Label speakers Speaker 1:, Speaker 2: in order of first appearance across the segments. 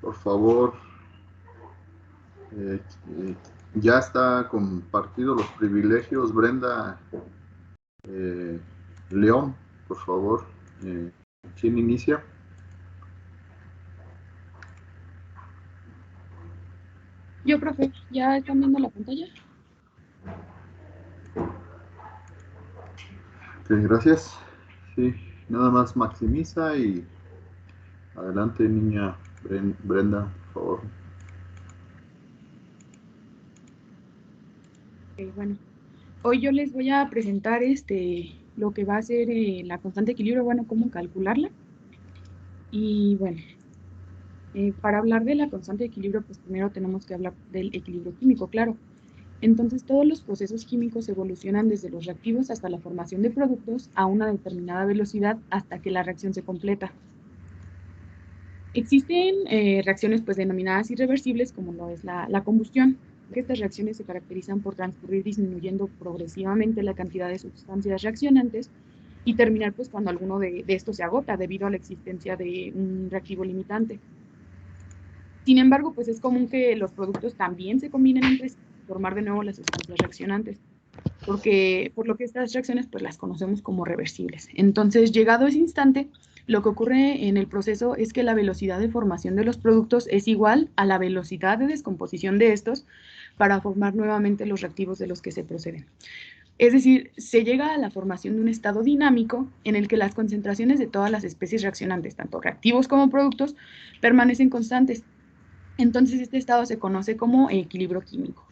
Speaker 1: Por favor, eh, eh, ya está compartido los privilegios, Brenda eh, León, por favor. Eh, ¿Quién inicia?
Speaker 2: Yo, profe, ¿ya están viendo la pantalla?
Speaker 1: Ok, gracias. Sí, nada más maximiza y adelante, niña Brenda, por favor.
Speaker 2: Bueno, hoy yo les voy a presentar lo que va a ser la constante de equilibrio, bueno, cómo calcularla. Y bueno, para hablar de la constante de equilibrio, pues primero tenemos que hablar del equilibrio químico, claro. Entonces, todos los procesos químicos evolucionan desde los reactivos hasta la formación de productos a una determinada velocidad hasta que la reacción se completa. Existen reacciones pues denominadas irreversibles, como lo es la combustión. Estas reacciones se caracterizan por transcurrir disminuyendo progresivamente la cantidad de sustancias reaccionantes y terminar pues cuando alguno de estos se agota debido a la existencia de un reactivo limitante. Sin embargo, pues es común que los productos también se combinen entre sí para formar de nuevo las sustancias reaccionantes, por lo que estas reacciones pues las conocemos como reversibles. Entonces, llegado ese instante, lo que ocurre en el proceso es que la velocidad de formación de los productos es igual a la velocidad de descomposición de estos para formar nuevamente los reactivos de los que se proceden. Es decir, se llega a la formación de un estado dinámico en el que las concentraciones de todas las especies reaccionantes, tanto reactivos como productos, permanecen constantes. Entonces, este estado se conoce como equilibrio químico.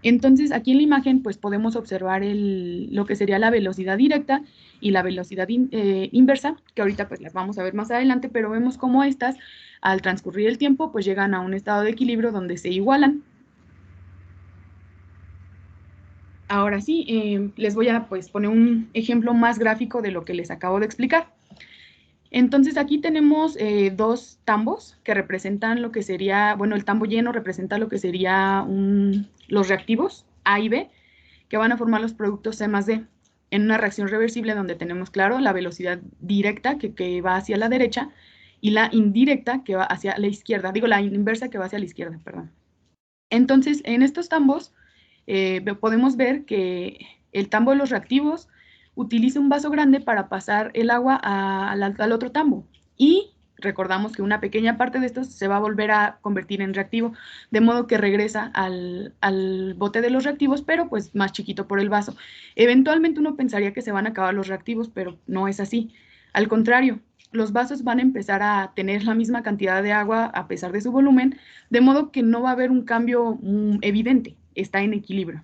Speaker 2: Entonces, aquí en la imagen, pues podemos observar lo que sería la velocidad directa y la velocidad inversa, que ahorita pues las vamos a ver más adelante, pero vemos cómo estas, al transcurrir el tiempo, pues llegan a un estado de equilibrio donde se igualan. Ahora sí, les voy a pues poner un ejemplo más gráfico de lo que les acabo de explicar. Entonces aquí tenemos dos tambos que representan lo que sería, bueno, el tambo lleno representa lo que sería los reactivos A y B, que van a formar los productos C más D en una reacción reversible donde tenemos, claro, la velocidad directa que va hacia la derecha y la indirecta que va hacia la izquierda, digo, la inversa que va hacia la izquierda, perdón. Entonces, en estos tambos podemos ver que el tambo de los reactivos utiliza un vaso grande para pasar el agua al otro tambo y recordamos que una pequeña parte de estos se va a volver a convertir en reactivo, de modo que regresa al bote de los reactivos, pero pues más chiquito por el vaso. Eventualmente uno pensaría que se van a acabar los reactivos, pero no es así. Al contrario, los vasos van a empezar a tener la misma cantidad de agua a pesar de su volumen, de modo que no va a haber un cambio evidente, está en equilibrio.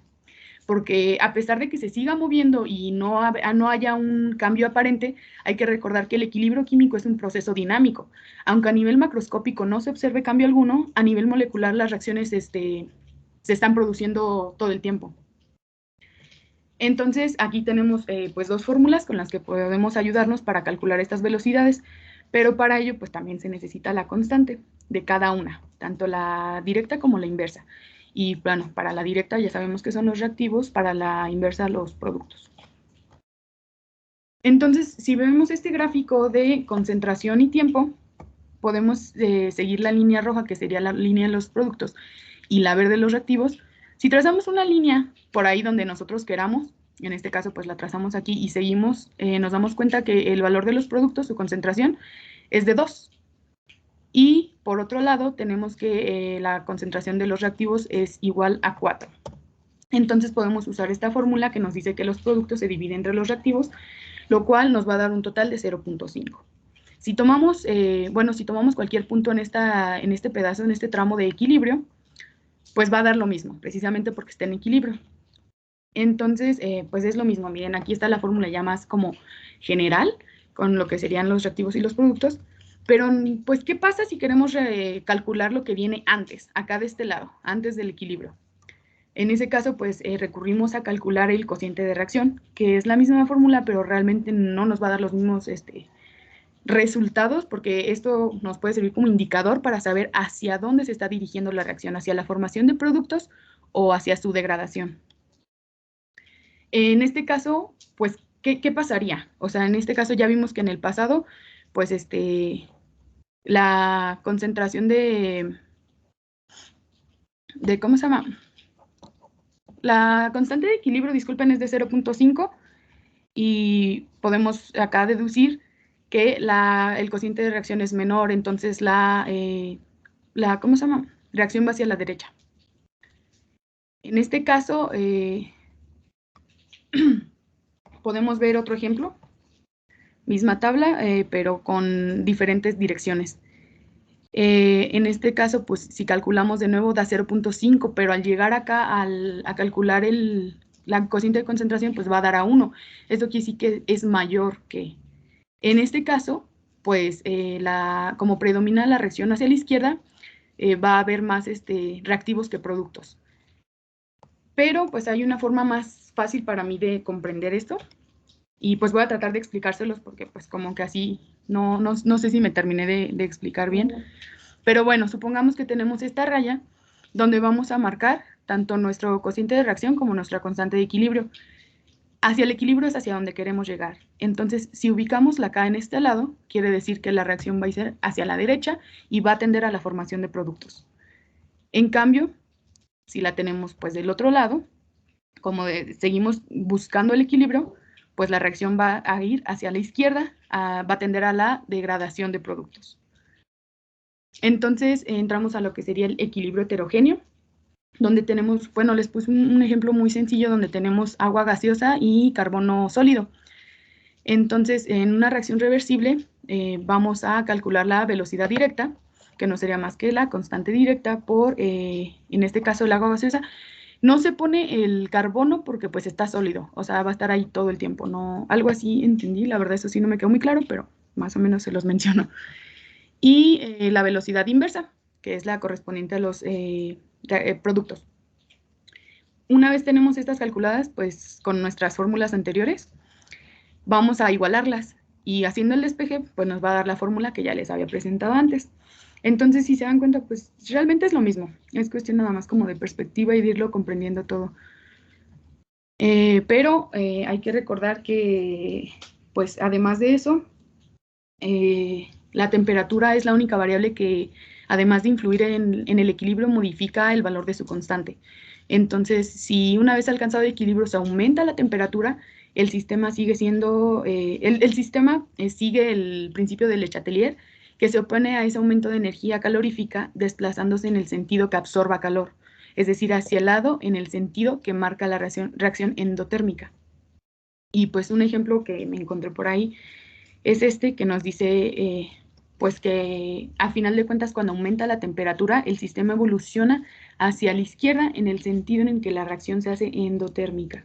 Speaker 2: Porque a pesar de que se siga moviendo y no haya un cambio aparente, hay que recordar que el equilibrio químico es un proceso dinámico. Aunque a nivel macroscópico no se observe cambio alguno, a nivel molecular las reacciones se están produciendo todo el tiempo. Entonces, aquí tenemos pues dos fórmulas con las que podemos ayudarnos para calcular estas velocidades, pero para ello pues también se necesita la constante de cada una, tanto la directa como la inversa. Y bueno, para la directa ya sabemos que son los reactivos, para la inversa los productos. Entonces, si vemos este gráfico de concentración y tiempo, podemos seguir la línea roja, que sería la línea de los productos, y la verde de los reactivos. Si trazamos una línea por ahí donde nosotros queramos, en este caso pues la trazamos aquí y seguimos, nos damos cuenta que el valor de los productos, su concentración, es de 2. Y por otro lado tenemos que la concentración de los reactivos es igual a 4. Entonces podemos usar esta fórmula que nos dice que los productos se dividen entre los reactivos, lo cual nos va a dar un total de 0.5. Si tomamos, si tomamos cualquier punto en este pedazo, en este tramo de equilibrio, pues va a dar lo mismo, precisamente porque está en equilibrio. Entonces, pues es lo mismo. Miren, aquí está la fórmula ya más como general, con lo que serían los reactivos y los productos. Pero, pues, ¿qué pasa si queremos calcular lo que viene antes, acá de este lado, antes del equilibrio? En ese caso, pues, recurrimos a calcular el cociente de reacción, que es la misma fórmula, pero realmente no nos va a dar los mismos resultados, porque esto nos puede servir como indicador para saber hacia dónde se está dirigiendo la reacción, hacia la formación de productos o hacia su degradación. En este caso, pues, ¿qué pasaría? O sea, en este caso ya vimos que en el pasado, pues, la concentración ¿cómo se llama? La constante de equilibrio, disculpen, es de 0.5 y podemos acá deducir que el cociente de reacción es menor, entonces ¿cómo se llama? Reacción va hacia la derecha. En este caso, podemos ver otro ejemplo, misma tabla, pero con diferentes direcciones. En este caso, pues si calculamos de nuevo da 0.5, pero al llegar acá a calcular la cociente de concentración, pues va a dar a 1. Esto quiere decir que es mayor que. En este caso, pues como predomina la reacción hacia la izquierda, va a haber más reactivos que productos. Pero pues hay una forma más fácil para mí de comprender esto. Y pues voy a tratar de explicárselos porque pues como que así no sé si me terminé de explicar bien. Pero bueno, supongamos que tenemos esta raya donde vamos a marcar tanto nuestro cociente de reacción como nuestra constante de equilibrio. Hacia el equilibrio es hacia donde queremos llegar. Entonces, si ubicamos la K en este lado, quiere decir que la reacción va a ser hacia la derecha y va a tender a la formación de productos. En cambio, si la tenemos pues del otro lado, como seguimos buscando el equilibrio, pues la reacción va a ir hacia la izquierda, va a tender a la degradación de productos. Entonces entramos a lo que sería el equilibrio heterogéneo, donde tenemos, bueno, les puse un ejemplo muy sencillo donde tenemos agua gaseosa y carbono sólido. Entonces, en una reacción reversible, vamos a calcular la velocidad directa, que no sería más que la constante directa por, en este caso, el agua gaseosa. No se pone el carbono porque pues está sólido, o sea, va a estar ahí todo el tiempo, ¿no? Algo así entendí, la verdad eso sí no me quedó muy claro, pero más o menos se los menciono. Y la velocidad inversa, que es la correspondiente a los productos. Una vez tenemos estas calculadas, pues con nuestras fórmulas anteriores, vamos a igualarlas y haciendo el despeje, pues nos va a dar la fórmula que ya les había presentado antes. Entonces, si se dan cuenta, pues realmente es lo mismo. Es cuestión nada más como de perspectiva y de irlo comprendiendo todo. Pero hay que recordar que, pues además de eso, la temperatura es la única variable que, además de influir en el equilibrio, modifica el valor de su constante. Entonces, si una vez alcanzado el equilibrio se aumenta la temperatura, el sistema sigue siendo, el sistema sigue el principio de Le Chatelier, que se opone a ese aumento de energía calorífica desplazándose en el sentido que absorba calor, es decir, hacia el lado en el sentido que marca la reacción endotérmica. Y pues un ejemplo que me encontré por ahí es que nos dice pues que a final de cuentas cuando aumenta la temperatura el sistema evoluciona hacia la izquierda en el sentido en el que la reacción se hace endotérmica.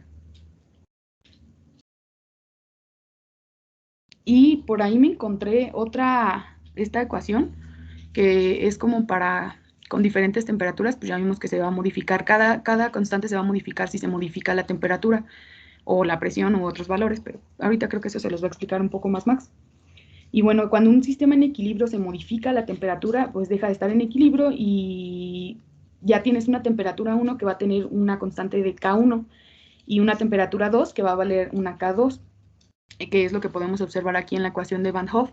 Speaker 2: Y por ahí me encontré esta ecuación que es como con diferentes temperaturas, pues ya vimos que se va a modificar, cada constante se va a modificar si se modifica la temperatura o la presión u otros valores, pero ahorita creo que eso se los va a explicar un poco más Max. Y bueno, cuando un sistema en equilibrio se modifica la temperatura, pues deja de estar en equilibrio y ya tienes una temperatura 1 que va a tener una constante de K1 y una temperatura 2 que va a valer una K2, que es lo que podemos observar aquí en la ecuación de Van Hoff,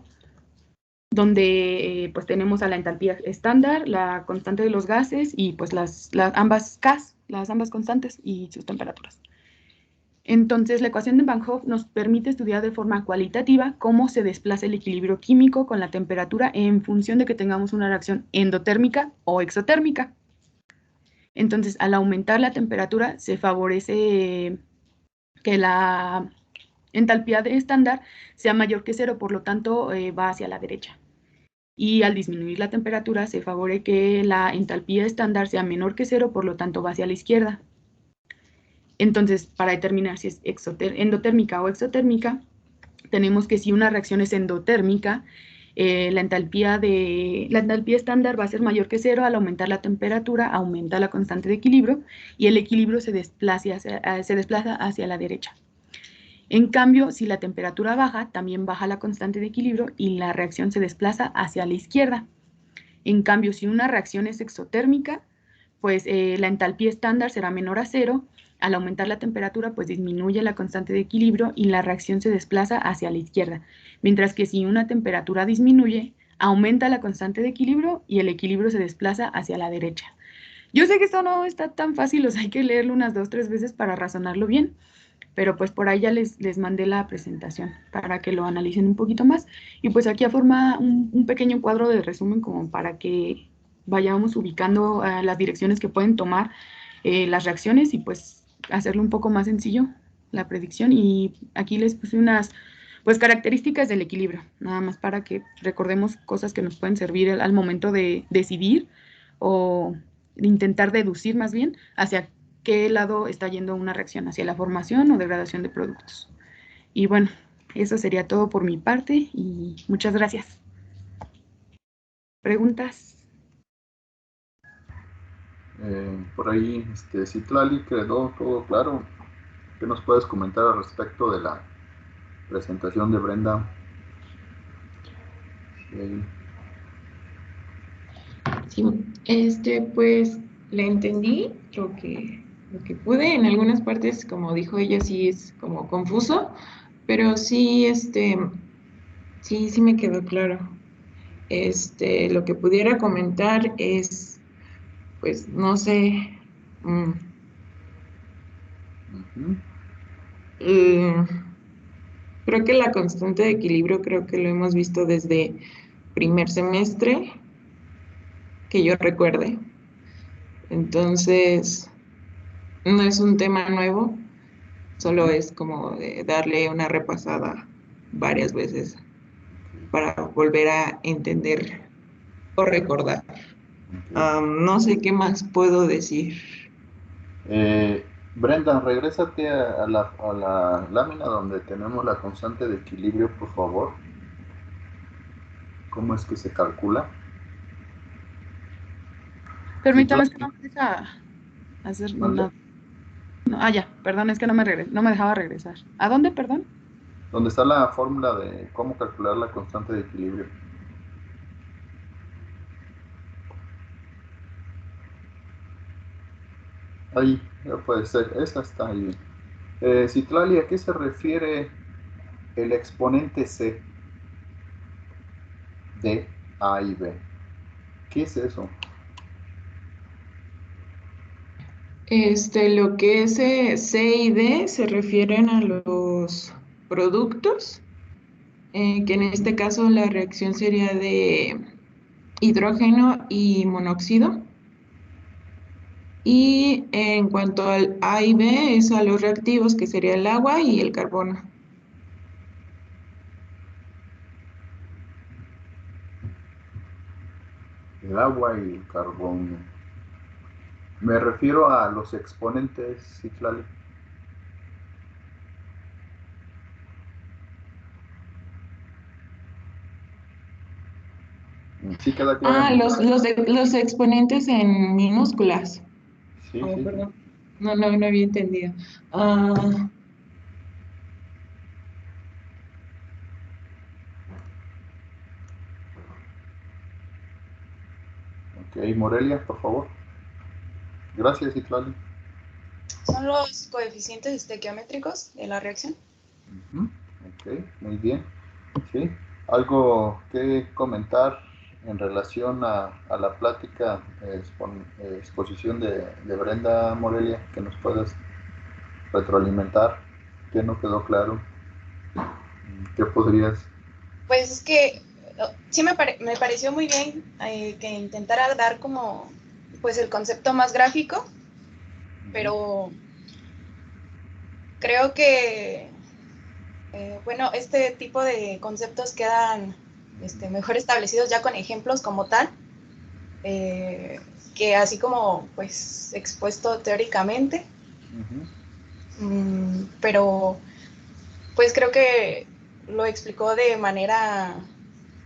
Speaker 2: donde pues tenemos a la entalpía estándar, la constante de los gases y pues ambas Ks, las ambas constantes y sus temperaturas. Entonces, la ecuación de Van Hoff nos permite estudiar de forma cualitativa cómo se desplaza el equilibrio químico con la temperatura en función de que tengamos una reacción endotérmica o exotérmica. Entonces, al aumentar la temperatura, se favorece que la entalpía de estándar sea mayor que 0, por lo tanto, va hacia la derecha. Y al disminuir la temperatura, se favorece que la entalpía estándar sea menor que 0, por lo tanto, va hacia la izquierda. Entonces, para determinar si es endotérmica o exotérmica, tenemos que si una reacción es endotérmica, la entalpía estándar va a ser mayor que 0, al aumentar la temperatura, aumenta la constante de equilibrio y el equilibrio se desplaza hacia la derecha. En cambio, si la temperatura baja, también baja la constante de equilibrio y la reacción se desplaza hacia la izquierda. En cambio, si una reacción es exotérmica, pues la entalpía estándar será menor a 0, al aumentar la temperatura, pues disminuye la constante de equilibrio y la reacción se desplaza hacia la izquierda. Mientras que si una temperatura disminuye, aumenta la constante de equilibrio y el equilibrio se desplaza hacia la derecha. Yo sé que esto no está tan fácil, o sea, hay que leerlo unas 2, 3 veces para razonarlo bien, pero pues por ahí ya les mandé la presentación para que lo analicen un poquito más. Y pues aquí forma un pequeño cuadro de resumen como para que vayamos ubicando las direcciones que pueden tomar las reacciones y pues hacerlo un poco más sencillo la predicción. Y aquí les puse unas pues características del equilibrio, nada más para que recordemos cosas que nos pueden servir al momento de decidir o intentar deducir más bien hacia qué lado está yendo una reacción, hacia la formación o degradación de productos. Y bueno, eso sería todo por mi parte y muchas gracias. ¿Preguntas?
Speaker 1: Por ahí, Citlali, quedó todo claro. ¿Qué nos puedes comentar al respecto de la presentación de Brenda?
Speaker 3: Sí, pues le entendí lo que pude. En algunas partes, como dijo ella, sí es como confuso, pero sí, sí me quedó claro. Lo que pudiera comentar es, pues, no sé, eh, creo que la constante de equilibrio, creo que lo hemos visto desde primer semestre, que yo recuerde. Entonces, no es un tema nuevo, solo es como de darle una repasada varias veces para volver a entender o recordar. No sé qué más puedo decir.
Speaker 1: Brenda, regrésate a la lámina donde tenemos la constante de equilibrio, por favor. ¿Cómo es que se calcula?
Speaker 2: Permítame, es que no me deja hacer
Speaker 1: ¿Mande?
Speaker 2: nada. No, ya, perdón, es que no me dejaba regresar. ¿A dónde, perdón?
Speaker 1: ¿Dónde está la fórmula de cómo calcular la constante de equilibrio? Ahí, ya puede ser, esa está ahí. Citlali, ¿a qué se refiere el exponente C de A y B? ¿Qué es eso?
Speaker 3: Lo que es C y D se refieren a los productos, que en este caso la reacción sería de hidrógeno y monóxido. Y en cuanto al A y B es a los reactivos, que sería el agua y el carbono.
Speaker 1: El agua y el carbón. Me refiero a los exponentes, Citlali. Sí, queda claro.
Speaker 3: Los exponentes en minúsculas.
Speaker 1: Sí,
Speaker 3: Oh,
Speaker 1: sí.
Speaker 3: perdón. No había entendido. Ah,
Speaker 1: Ok, Morelia, por favor. Gracias, Citlali.
Speaker 4: Son los coeficientes estequiométricos de la reacción.
Speaker 1: Ok, muy bien. Sí. ¿Algo que comentar en relación a la plática, exposición de Brenda Morelia, que nos puedas retroalimentar? ¿Qué no quedó claro? ¿Qué podrías?
Speaker 4: Pues es que sí me pareció muy bien que intentara dar como pues el concepto más gráfico, pero creo que bueno, este tipo de conceptos quedan mejor establecidos ya con ejemplos como tal, que así como pues expuesto teóricamente. Pero pues creo que lo explicó de manera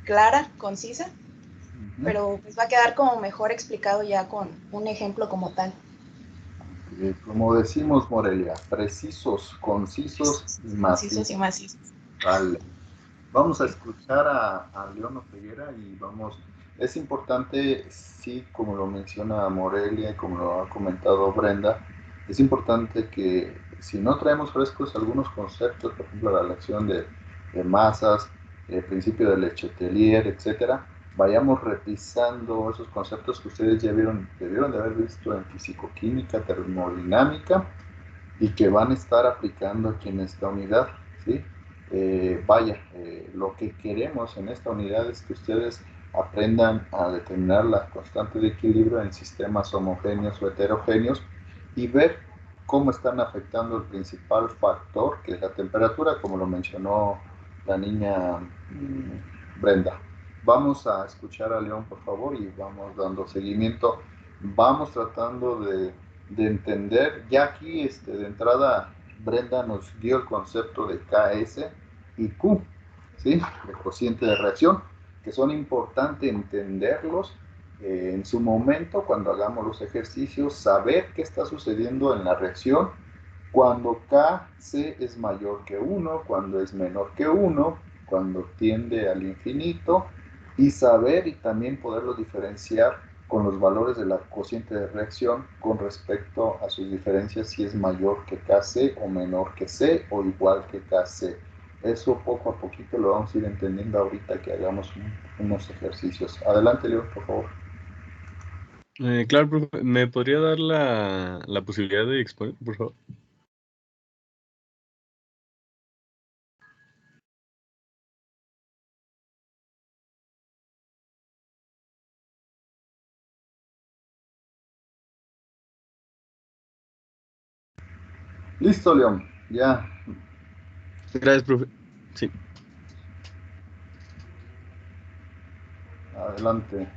Speaker 4: clara, concisa, pero pues va a quedar como mejor explicado ya con un ejemplo como tal.
Speaker 1: Como decimos, Morelia, precisos, concisos y
Speaker 4: Concisos y
Speaker 1: macizos.
Speaker 4: macizos.
Speaker 1: Vale. Vamos a escuchar a León Oseguera y vamos. Es importante, sí, como lo menciona Morelia y como lo ha comentado Brenda, es importante que si no traemos frescos algunos conceptos, por ejemplo, la elección de masas, el principio de Lechetelier, etcétera, vayamos revisando esos conceptos que ustedes ya debieron de haber visto en fisicoquímica, termodinámica, y que van a estar aplicando aquí en esta unidad, ¿sí? Lo que queremos en esta unidad es que ustedes aprendan a determinar la constante de equilibrio en sistemas homogéneos o heterogéneos y ver cómo están afectando el principal factor, que es la temperatura, como lo mencionó la niña Brenda. Vamos a escuchar a León, por favor, y vamos dando seguimiento. Vamos tratando de entender, ya aquí de entrada Brenda nos dio el concepto de KS y Q, ¿sí? El cociente de reacción, que son importantes entenderlos en su momento cuando hagamos los ejercicios, saber qué está sucediendo en la reacción, cuando KC es mayor que 1, cuando es menor que 1, cuando tiende al infinito, y saber y también poderlo diferenciar con los valores de la cociente de reacción con respecto a sus diferencias, si es mayor que Kc o menor que C o igual que Kc. Eso poco a poquito lo vamos a ir entendiendo ahorita que hagamos unos ejercicios. Adelante, Leo, por favor.
Speaker 5: Claro, profe, ¿me podría dar la posibilidad de exponer, por favor?
Speaker 1: Listo, León, ya.
Speaker 5: Gracias, profe. Sí.
Speaker 1: Adelante.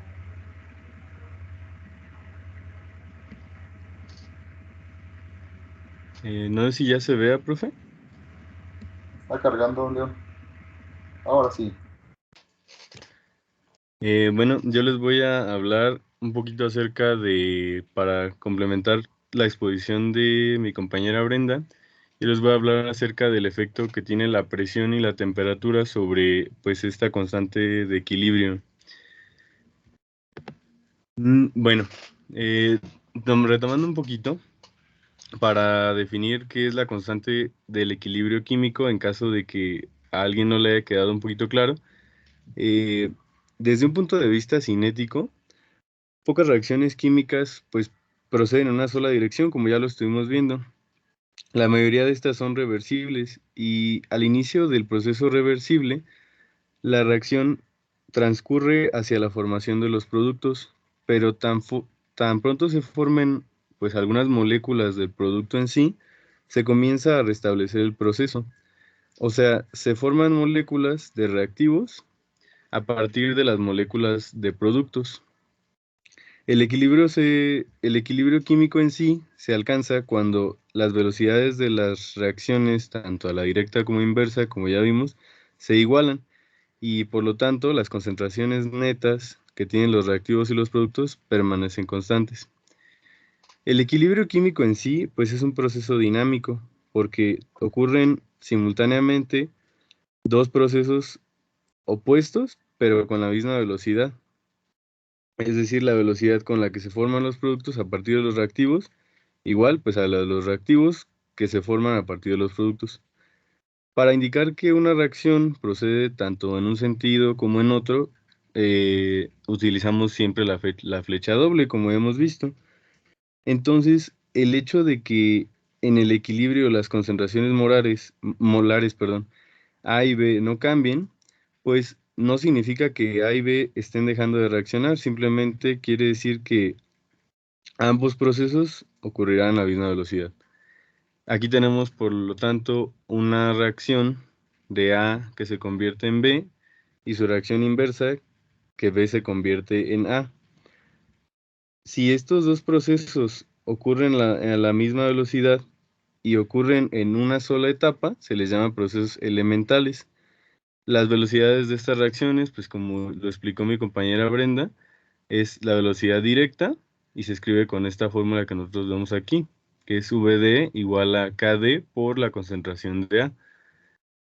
Speaker 5: No sé si ya se vea, profe.
Speaker 1: ¿Está cargando, León? Ahora sí.
Speaker 5: Bueno, yo les voy a hablar un poquito acerca para complementar la exposición de mi compañera Brenda, yo les voy a hablar acerca del efecto que tiene la presión y la temperatura sobre, pues, esta constante de equilibrio. Bueno, retomando un poquito, para definir qué es la constante del equilibrio químico en caso de que a alguien no le haya quedado un poquito claro, desde un punto de vista cinético, pocas reacciones químicas pues proceden en una sola dirección, como ya lo estuvimos viendo. La mayoría de estas son reversibles y al inicio del proceso reversible, la reacción transcurre hacia la formación de los productos, pero tan pronto se formen pues algunas moléculas del producto en sí, se comienza a restablecer el proceso. O sea, se forman moléculas de reactivos a partir de las moléculas de productos. El equilibrio químico en sí se alcanza cuando las velocidades de las reacciones, tanto a la directa como inversa, como ya vimos, se igualan y por lo tanto las concentraciones netas que tienen los reactivos y los productos permanecen constantes. El equilibrio químico en sí pues es un proceso dinámico porque ocurren simultáneamente dos procesos opuestos pero con la misma velocidad. Es decir, la velocidad con la que se forman los productos a partir de los reactivos, igual pues a la de los reactivos que se forman a partir de los productos. Para indicar que una reacción procede tanto en un sentido como en otro, utilizamos siempre la flecha doble, como hemos visto. Entonces, el hecho de que en el equilibrio las concentraciones molares, A y B no cambien, pues no significa que A y B estén dejando de reaccionar, simplemente quiere decir que ambos procesos ocurrirán a la misma velocidad. Aquí tenemos, por lo tanto, una reacción de A que se convierte en B y su reacción inversa, que B se convierte en A. Si estos dos procesos ocurren a la misma velocidad y ocurren en una sola etapa, se les llama procesos elementales. Las velocidades de estas reacciones, pues como lo explicó mi compañera Brenda, es la velocidad directa y se escribe con esta fórmula que nosotros vemos aquí, que es VD igual a KD por la concentración de A.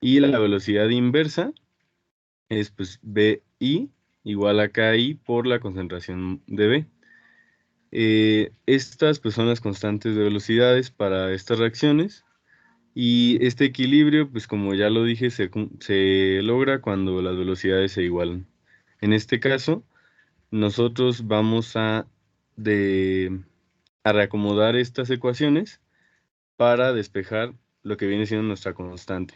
Speaker 5: Y la velocidad inversa es pues BI igual a KI por la concentración de B. Estas pues son las constantes de velocidades para estas reacciones y este equilibrio pues como ya lo dije se logra cuando las velocidades se igualan. En este caso, nosotros vamos a reacomodar estas ecuaciones para despejar lo que viene siendo nuestra constante.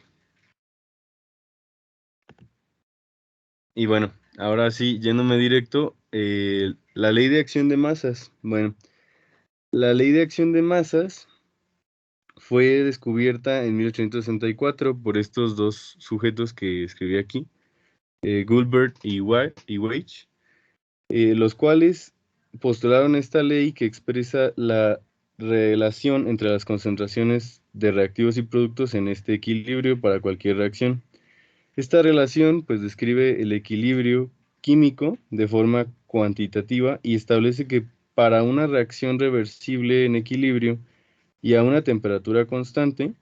Speaker 5: Y bueno, ahora sí, yéndome directo, la ley de acción de masas. Bueno, la ley de acción de masas fue descubierta en 1864 por estos dos sujetos que escribí aquí, Goldberg y Weich, los cuales postularon esta ley que expresa la relación entre las concentraciones de reactivos y productos en este equilibrio para cualquier reacción. Esta relación pues describe el equilibrio químico de forma cuantitativa y establece que para una reacción reversible en equilibrio y a una temperatura constante,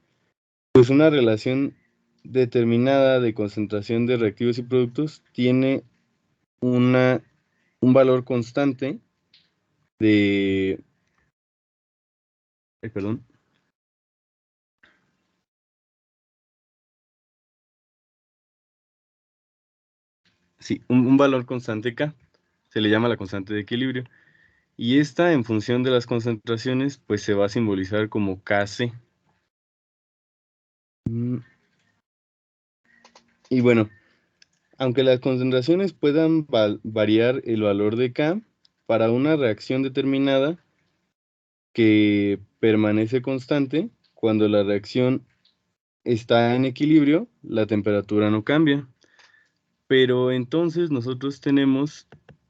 Speaker 5: pues una relación determinada de concentración de reactivos y productos tiene un valor constante de, perdón, sí, un valor constante K, se le llama la constante de equilibrio, y esta en función de las concentraciones, pues se va a simbolizar como Kc. Y bueno, aunque las concentraciones puedan variar el valor de K, para una reacción determinada que permanece constante, cuando la reacción está en equilibrio, la temperatura no cambia. Pero entonces nosotros tenemos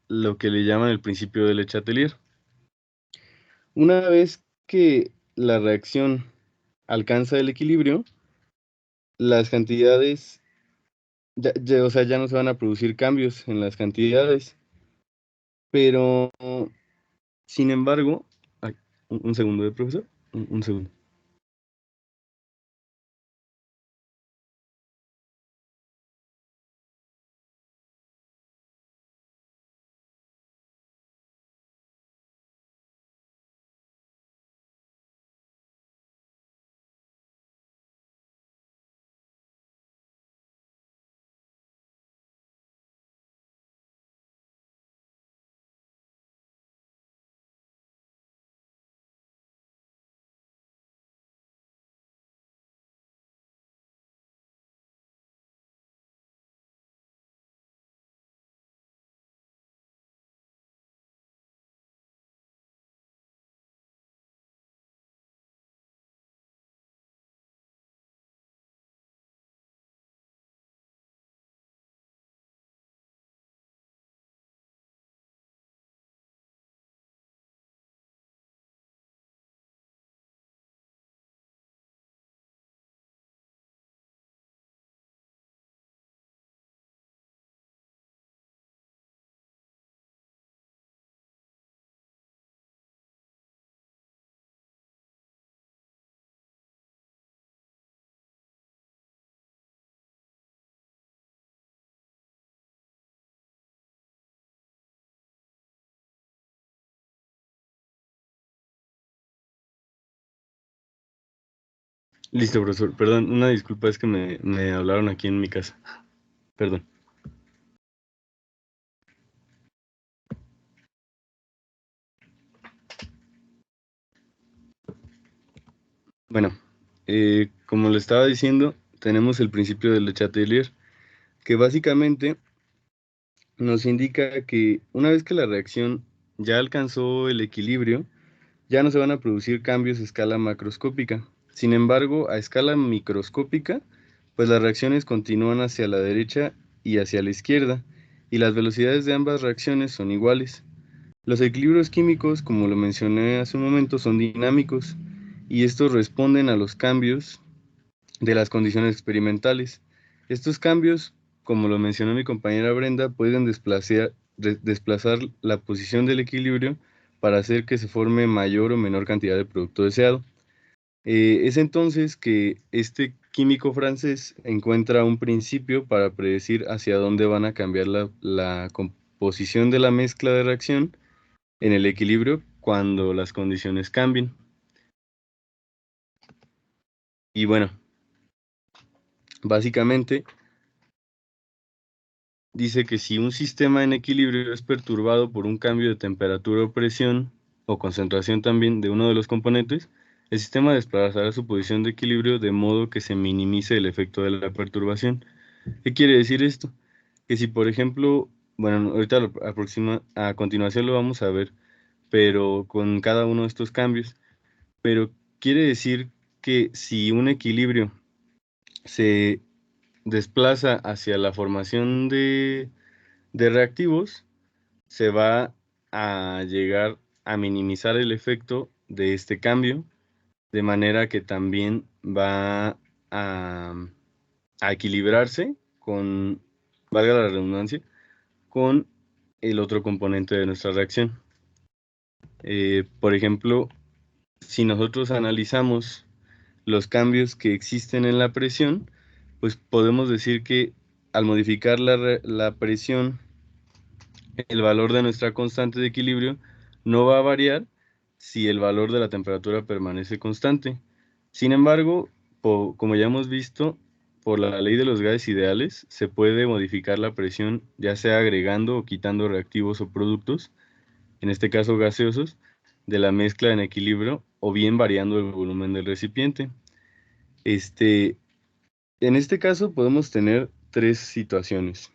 Speaker 5: lo que le llaman el principio de Le Chatelier. Una vez que la reacción alcanza el equilibrio, las cantidades, o sea, ya no se van a producir cambios en las cantidades, pero sin embargo, ay, un segundo, profesor, un segundo. Listo, profesor. Perdón, una disculpa, es que me hablaron aquí en mi casa. Perdón. Bueno, como le estaba diciendo, tenemos el principio de Le Chatelier, que básicamente nos indica que una vez que la reacción ya alcanzó el equilibrio, ya no se van a producir cambios a escala macroscópica. Sin embargo, a escala microscópica, pues las reacciones continúan hacia la derecha y hacia la izquierda, y las velocidades de ambas reacciones son iguales. Los equilibrios químicos, como lo mencioné hace un momento, son dinámicos, y estos responden a los cambios de las condiciones experimentales. Estos cambios, como lo mencionó mi compañera Brenda, pueden desplazar la posición del equilibrio para hacer que se forme mayor o menor cantidad de producto deseado. Es entonces que este químico francés encuentra un principio para predecir hacia dónde van a cambiar la composición de la mezcla de reacción en el equilibrio cuando las condiciones cambien. Y bueno, básicamente dice que si un sistema en equilibrio es perturbado por un cambio de temperatura o presión, o concentración también de uno de los componentes, el sistema desplazará su posición de equilibrio de modo que se minimice el efecto de la perturbación. ¿Qué quiere decir esto? Que si, por ejemplo, bueno, ahorita a continuación lo vamos a ver, pero con cada uno de estos cambios, pero quiere decir que si un equilibrio se desplaza hacia la formación de reactivos, se va a llegar a minimizar el efecto de este cambio, de manera que también va a equilibrarse con, valga la redundancia, con el otro componente de nuestra reacción. Por ejemplo, si nosotros analizamos los cambios que existen en la presión, pues podemos decir que al modificar la presión, el valor de nuestra constante de equilibrio no va a variar si el valor de la temperatura permanece constante. Sin embargo, como ya hemos visto, por la ley de los gases ideales, se puede modificar la presión, ya sea agregando o quitando reactivos o productos, en este caso gaseosos, de la mezcla en equilibrio, o bien variando el volumen del recipiente. En este caso podemos tener tres situaciones.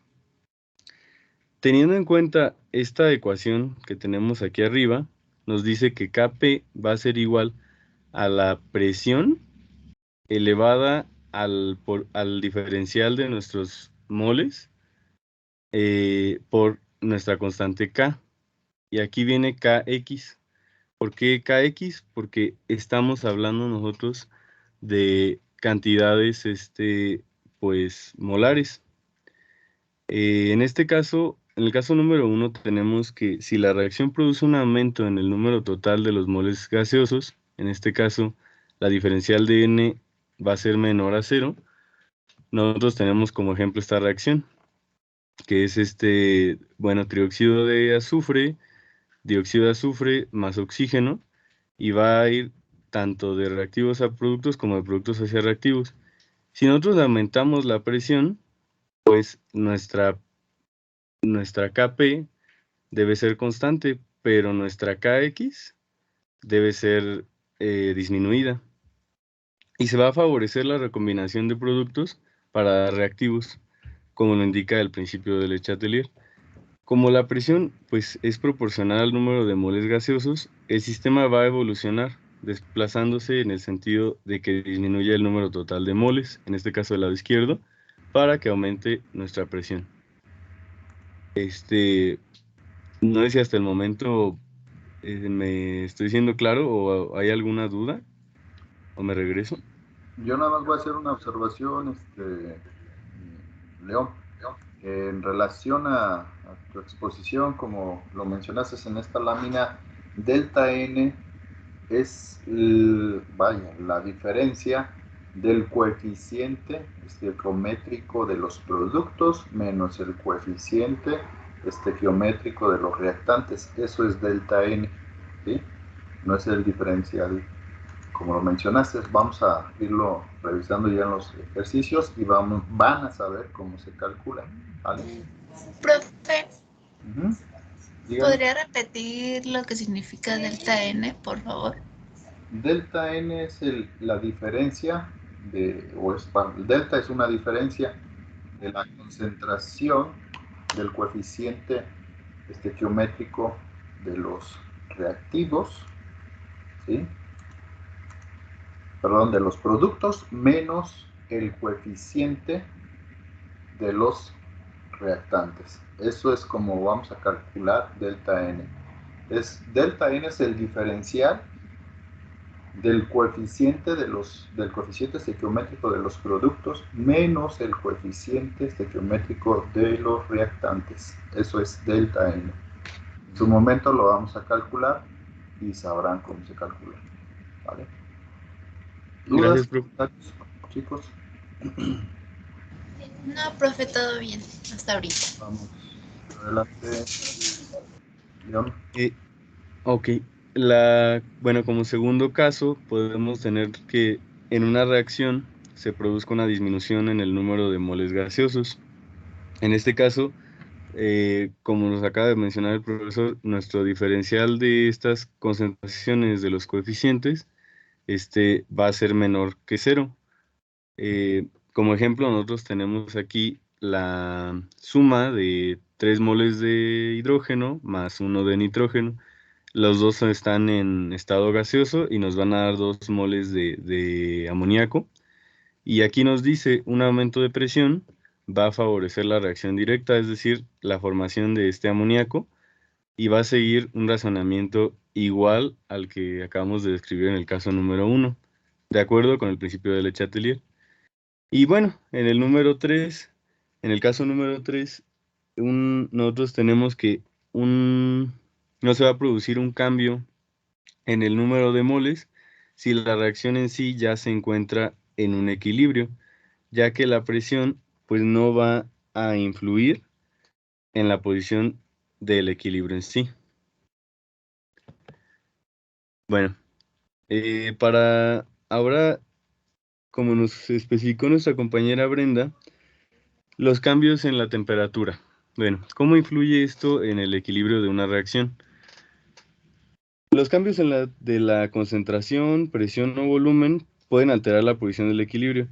Speaker 5: Teniendo en cuenta esta ecuación que tenemos aquí arriba, nos dice que Kp va a ser igual a la presión elevada al diferencial de nuestros moles por nuestra constante K. Y aquí viene Kx. ¿Por qué Kx? Porque estamos hablando nosotros de cantidades pues molares. En este caso, en el caso número 1, tenemos que si la reacción produce un aumento en el número total de los moles gaseosos, en este caso la diferencial de N va a ser menor a 0, nosotros tenemos como ejemplo esta reacción, que es trióxido de azufre, dióxido de azufre más oxígeno, y va a ir tanto de reactivos a productos como de productos hacia reactivos. Si nosotros aumentamos la presión, pues nuestra Kp debe ser constante, pero nuestra Kx debe ser disminuida. Y se va a favorecer la recombinación de productos para reactivos, como lo indica el principio de Le Chatelier. Como la presión pues, es proporcional al número de moles gaseosos, el sistema va a evolucionar, desplazándose en el sentido de que disminuya el número total de moles, en este caso del lado izquierdo, para que aumente nuestra presión. No sé si hasta el momento me estoy siendo claro o hay alguna duda, o me regreso.
Speaker 1: Yo nada más voy a hacer una observación, León, en relación a tu exposición, como lo mencionaste en esta lámina, delta N es la diferencia del coeficiente estequiométrico de los productos menos el coeficiente estequiométrico de los reactantes. Eso es delta N, ¿sí? No es el diferencial. Como lo mencionaste, vamos a irlo revisando ya en los ejercicios y van a saber cómo se calcula, ¿vale?
Speaker 6: Profe,
Speaker 1: Dígame.
Speaker 6: ¿podría repetir lo que significa delta N, por favor?
Speaker 1: Delta N es la diferencia delta es una diferencia de la concentración del coeficiente estequiométrico de los reactivos, ¿sí? Perdón, de los productos menos el coeficiente de los reactantes. Eso es como vamos a calcular delta N. Delta N es el diferencial del coeficiente del coeficiente estequiométrico de los productos menos el coeficiente estequiométrico de los reactantes. Eso es delta N. En su momento lo vamos a calcular y sabrán cómo se calcula, ¿vale? ¿Dudas,
Speaker 5: Gracias,
Speaker 1: chicos?
Speaker 6: No, profe, todo bien, hasta ahorita.
Speaker 1: Vamos, adelante. León.
Speaker 5: Ok, como segundo caso, podemos tener que en una reacción se produzca una disminución en el número de moles gaseosos. En este caso, como nos acaba de mencionar el profesor, nuestro diferencial de estas concentraciones de los coeficientes va a ser menor que 0. Como ejemplo, nosotros tenemos aquí la suma de 3 moles de hidrógeno más 1 de nitrógeno. Los dos están en estado gaseoso y nos van a dar 2 moles de amoníaco. Y aquí nos dice un aumento de presión va a favorecer la reacción directa, es decir, la formación de este amoníaco, y va a seguir un razonamiento igual al que acabamos de describir en el caso número 1, de acuerdo con el principio de Le Chatelier. Y bueno, en el caso número 3, nosotros tenemos que no se va a producir un cambio en el número de moles si la reacción en sí ya se encuentra en un equilibrio, ya que la presión pues no va a influir en la posición del equilibrio en sí. Bueno, para ahora, como nos especificó nuestra compañera Brenda, los cambios en la temperatura. Bueno, ¿cómo influye esto en el equilibrio de una reacción? Los cambios de la concentración, presión o volumen pueden alterar la posición del equilibrio,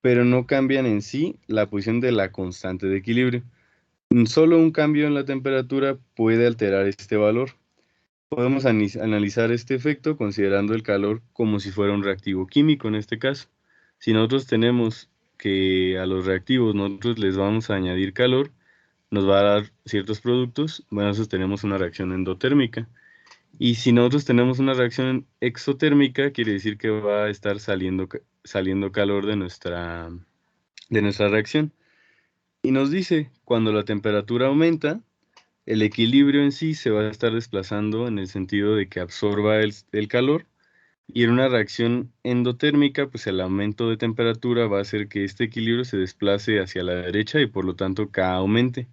Speaker 5: pero no cambian en sí la posición de la constante de equilibrio. Solo un cambio en la temperatura puede alterar este valor. Podemos analizar este efecto considerando el calor como si fuera un reactivo químico en este caso. Si nosotros tenemos que a los reactivos nosotros les vamos a añadir calor, nos va a dar ciertos productos, bueno, nosotros tenemos una reacción endotérmica. Y si nosotros tenemos una reacción exotérmica, quiere decir que va a estar saliendo calor de nuestra reacción. Y nos dice, cuando la temperatura aumenta, el equilibrio en sí se va a estar desplazando en el sentido de que absorba el calor. Y en una reacción endotérmica, pues el aumento de temperatura va a hacer que este equilibrio se desplace hacia la derecha y por lo tanto K aumente.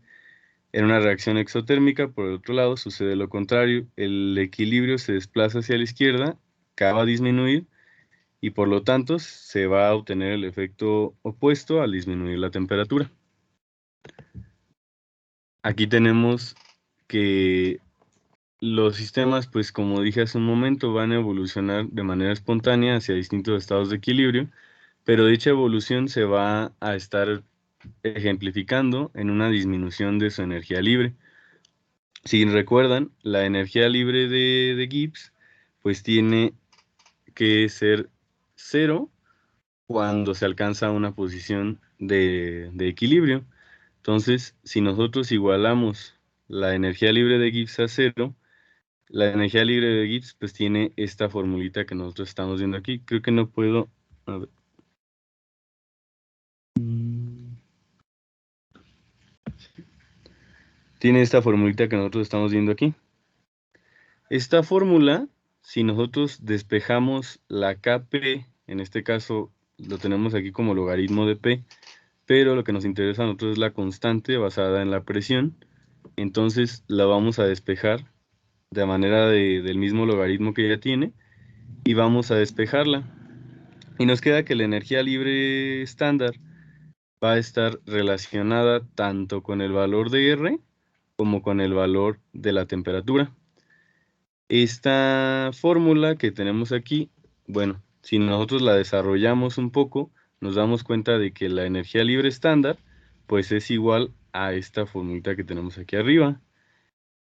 Speaker 5: En una reacción exotérmica, por el otro lado, sucede lo contrario. El equilibrio se desplaza hacia la izquierda, K va a disminuir y por lo tanto se va a obtener el efecto opuesto al disminuir la temperatura. Aquí tenemos que los sistemas, pues como dije hace un momento, van a evolucionar de manera espontánea hacia distintos estados de equilibrio, pero dicha evolución se va a estar ejemplificando en una disminución de su energía libre. Si recuerdan, la energía libre de Gibbs, pues tiene que ser 0 cuando se alcanza una posición de equilibrio. Entonces, si nosotros igualamos la energía libre de Gibbs a 0, la energía libre de Gibbs pues tiene esta formulita que nosotros estamos viendo aquí. Creo que no puedo... A ver. Tiene esta formulita que nosotros estamos viendo aquí. Esta fórmula, si nosotros despejamos la Kp, en este caso lo tenemos aquí como logaritmo de P, pero lo que nos interesa a nosotros es la constante basada en la presión, entonces la vamos a despejar de manera del mismo logaritmo que ya tiene, y vamos a despejarla. Y nos queda que la energía libre estándar va a estar relacionada tanto con el valor de R como con el valor de la temperatura. Esta fórmula que tenemos aquí, bueno, si nosotros la desarrollamos un poco, nos damos cuenta de que la energía libre estándar, pues es igual a esta fórmula que tenemos aquí arriba.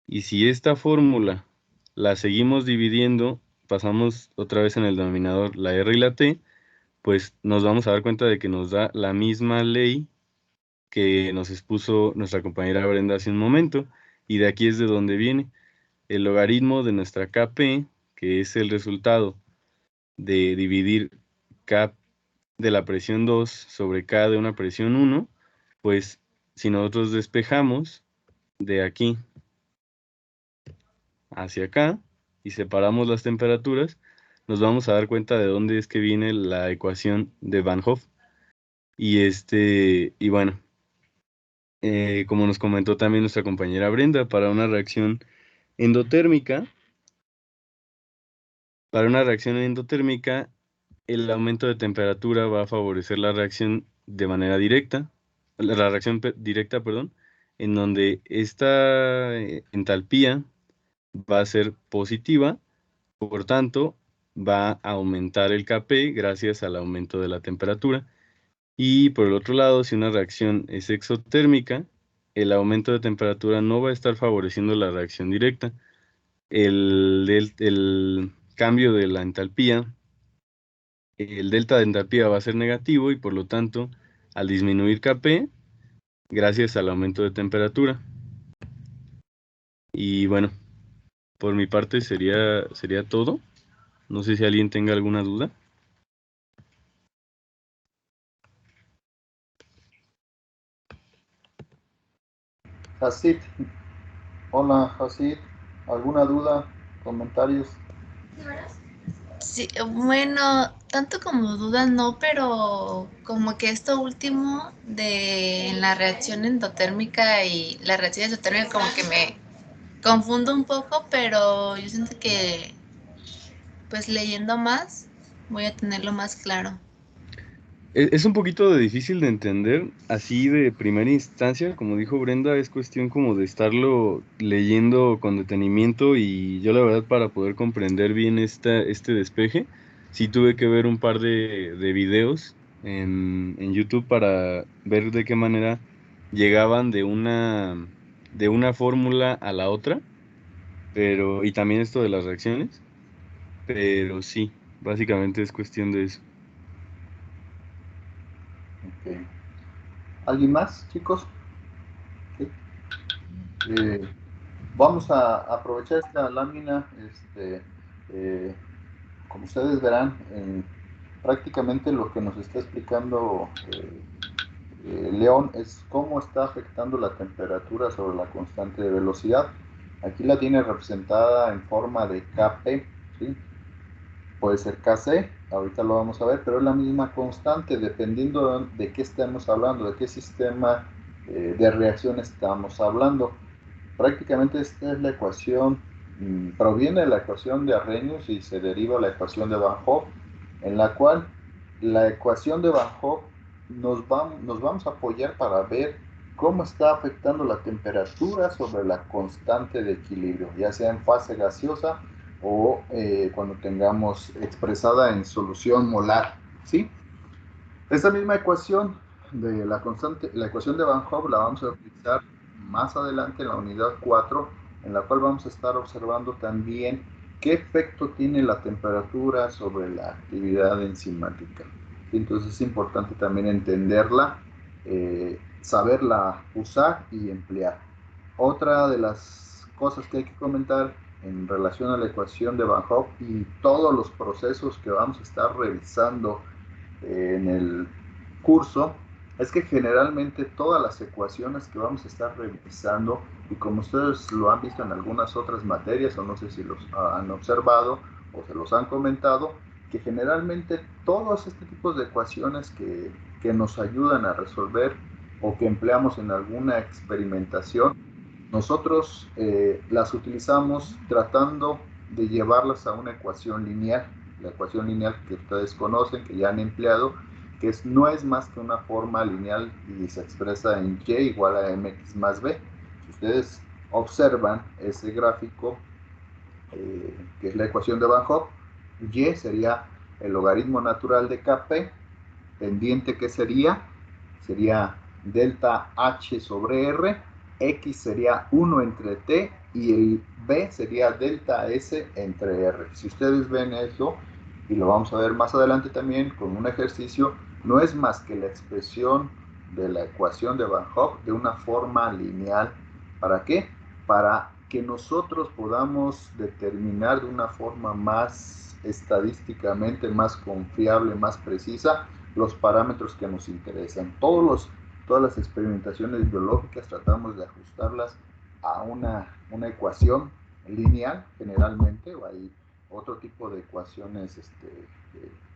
Speaker 5: Y si esta fórmula la seguimos dividiendo, pasamos otra vez en el denominador la R y la T, pues nos vamos a dar cuenta de que nos da la misma ley que nos expuso nuestra compañera Brenda hace un momento, y de aquí es de donde viene el logaritmo de nuestra Kp, que es el resultado de dividir K de la presión 2 sobre K de una presión 1, pues si nosotros despejamos de aquí hacia acá y separamos las temperaturas, nos vamos a dar cuenta de dónde es que viene la ecuación de Van Hoff. Y bueno, como nos comentó también nuestra compañera Brenda, para una reacción endotérmica, el aumento de temperatura va a favorecer la reacción de manera directa, directa, en donde esta entalpía va a ser positiva, por tanto, va a aumentar el Kp gracias al aumento de la temperatura. Y por el otro lado, si una reacción es exotérmica, el aumento de temperatura no va a estar favoreciendo la reacción directa. El cambio de la entalpía, el delta de entalpía va a ser negativo y por lo tanto, al disminuir Kp, gracias al aumento de temperatura. Y bueno, por mi parte sería todo. No sé si alguien tenga alguna duda.
Speaker 1: Hasid, hola Hasid, ¿alguna duda, comentarios?
Speaker 6: Sí, bueno, tanto como dudas no, pero como que esto último de la reacción endotérmica y la reacción exotérmica como que me confundo un poco, pero yo siento que pues leyendo más voy a tenerlo más claro.
Speaker 5: Es un poquito difícil de entender, así de primera instancia, como dijo Brenda, es cuestión como de estarlo leyendo con detenimiento y yo la verdad para poder comprender bien este despeje, sí tuve que ver un par de videos en YouTube para ver de qué manera llegaban de una fórmula a la otra, y también esto de las reacciones, pero sí, básicamente es cuestión de eso.
Speaker 1: Ok. ¿Alguien más, chicos? Sí. Vamos a aprovechar esta lámina, como ustedes verán, prácticamente lo que nos está explicando León es cómo está afectando la temperatura sobre la constante de velocidad. Aquí la tiene representada en forma de Kp, ¿sí? Puede ser Kc, ahorita lo vamos a ver, pero es la misma constante dependiendo de qué estemos hablando, de qué sistema de reacción estamos hablando. Prácticamente esta es la ecuación, proviene de la ecuación de Arrhenius y se deriva de la ecuación de Van Hoff, en la cual la ecuación de Van Hoff nos vamos a apoyar para ver cómo está afectando la temperatura sobre la constante de equilibrio, ya sea en fase gaseosa o cuando tengamos expresada en solución molar, ¿sí? Esta misma ecuación de la constante, la ecuación de Van Hoff la vamos a utilizar más adelante en la unidad 4, en la cual vamos a estar observando también qué efecto tiene la temperatura sobre la actividad enzimática. Entonces es importante también entenderla, saberla usar y emplear. Otra de las cosas que hay que comentar en relación a la ecuación de Van Hoff y todos los procesos que vamos a estar revisando en el curso es que generalmente todas las ecuaciones que vamos a estar revisando, y como ustedes lo han visto en algunas otras materias, o no sé si los han observado o se los han comentado, que generalmente todos este tipos de ecuaciones que nos ayudan a resolver o que empleamos en alguna experimentación, nosotros las utilizamos tratando de llevarlas a una ecuación lineal, la ecuación lineal que ustedes conocen, que ya han empleado, que no es más que una forma lineal y se expresa en y igual a mx más b. Si ustedes observan ese gráfico, que es la ecuación de Van Hoff, y sería el logaritmo natural de Kp, pendiente que sería delta h sobre r, x sería 1 entre t y el b sería delta s entre r. Si ustedes ven eso, y lo vamos a ver más adelante también con un ejercicio, no es más que la expresión de la ecuación de Van Hoff de una forma lineal. ¿Para qué? Para que nosotros podamos determinar de una forma más estadísticamente más confiable, más precisa, los parámetros que nos interesan. Todas las experimentaciones biológicas tratamos de ajustarlas a una ecuación lineal generalmente, o hay otro tipo de ecuaciones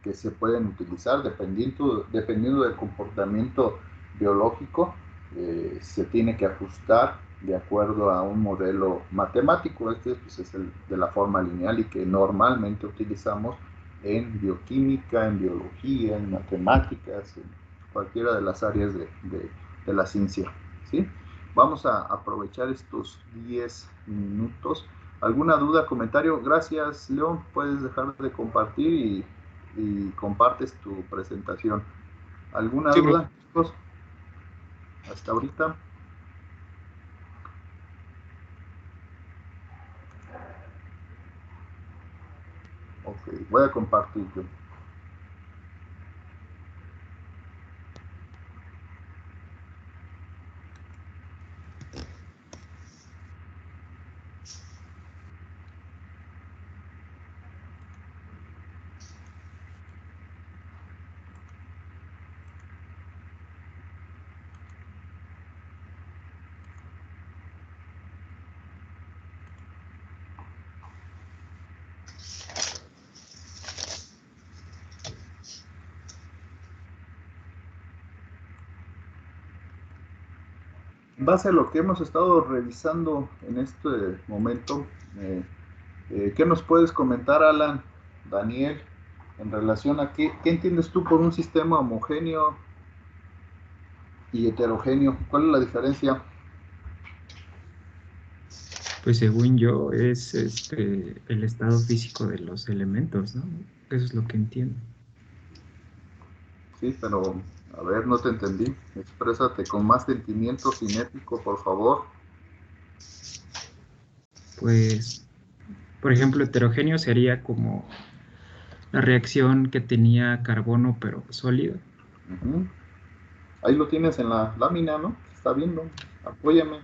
Speaker 1: que se pueden utilizar dependiendo del comportamiento biológico. Se tiene que ajustar de acuerdo a un modelo matemático. Este pues, es el de la forma lineal y que normalmente utilizamos en bioquímica, en biología, en matemáticas, en cualquiera de las áreas de la ciencia, ¿sí? Vamos a aprovechar estos 10 minutos. ¿Alguna duda, comentario? Gracias, León. Puedes dejar de compartir y compartes tu presentación. ¿Alguna
Speaker 5: Sí,
Speaker 1: duda, chicos? Hasta ahorita. Ok, voy a compartir yo. En base a lo que hemos estado revisando en este momento, ¿qué nos puedes comentar, Alan, Daniel, en relación a qué entiendes tú por un sistema homogéneo y heterogéneo? ¿Cuál es la diferencia?
Speaker 7: Pues según yo es el estado físico de los elementos, ¿no? Eso es lo que entiendo.
Speaker 1: Sí, pero a ver, no te entendí. Exprésate con más sentimiento cinético, por favor.
Speaker 7: Pues, por ejemplo, heterogéneo sería como la reacción que tenía carbono pero sólido.
Speaker 1: Uh-huh. Ahí lo tienes en la lámina, ¿no? Se está viendo. Apóyame.